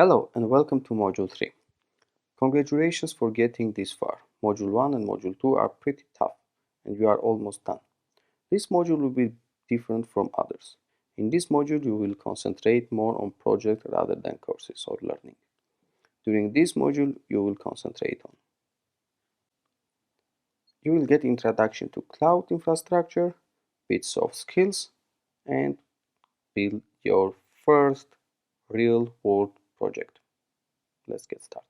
Hello and welcome to Module 3. Congratulations for getting this far. Module 1 and Module 2 are pretty tough and you are almost done. This module will be different from others. In this module you will concentrate more on projects rather than courses or learning. During this module you will concentrate on. You will get introduction to cloud infrastructure, bits of skills, and build your first real world project. Let's get started.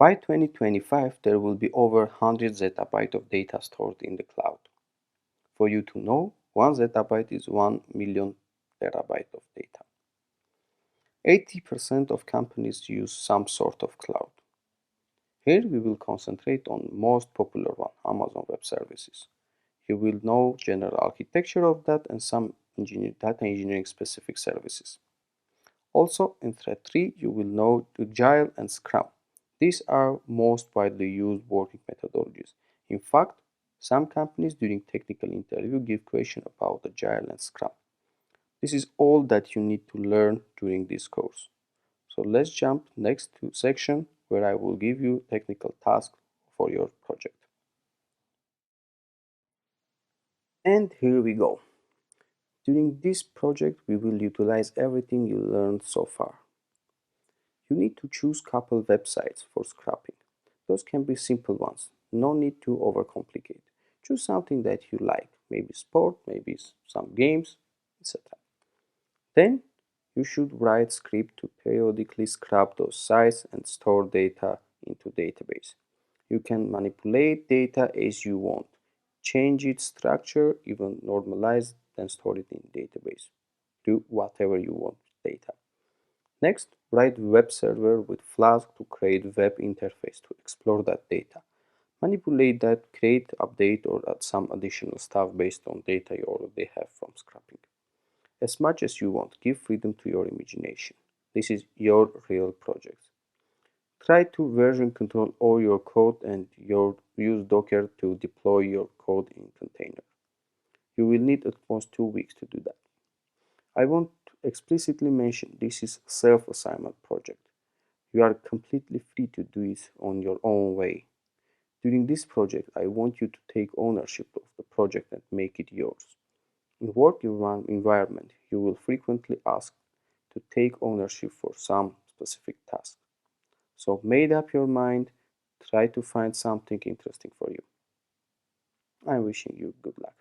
By 2025, there will be over 100 zettabyte of data stored in the cloud. For you to know, 1 zettabyte is 1 million terabyte of data. 80% of companies use some sort of cloud. Here we will concentrate on most popular one, Amazon Web Services. You will know general architecture of that and some data engineering specific services. Also, in Thread 3, you will know Agile and Scrum. These are most widely used working methodologies. In fact, some companies during technical interview give question about Agile and Scrum. This is all that you need to learn during this course. So let's jump next to section where I will give you technical tasks for your project. And here we go. During this project, we will utilize everything you learned so far. You need to choose couple websites for scrapping. Those can be simple ones, no need to overcomplicate. Choose something that you like, maybe sport, maybe some games, etc. Then you should write script to periodically scrap those sites and store data into database. You can manipulate data as you want, change its structure, even normalize, then store it in database. Do whatever you want with data. Next, write web server with Flask to create web interface to explore that data. Manipulate that, create, update, or add some additional stuff based on data you already have from scrapping. As much as you want, give freedom to your imagination. This is your real project. Try to version control all your code and use Docker to deploy your code in container. You will need at most 2 weeks to do that. I want to explicitly mention this is a self-assignment project. You are completely free to do it on your own way. During this project, I want you to take ownership of the project and make it yours. In work environment, you will frequently ask to take ownership for some specific task. So made up your mind, try to find something interesting for you. I'm wishing you good luck.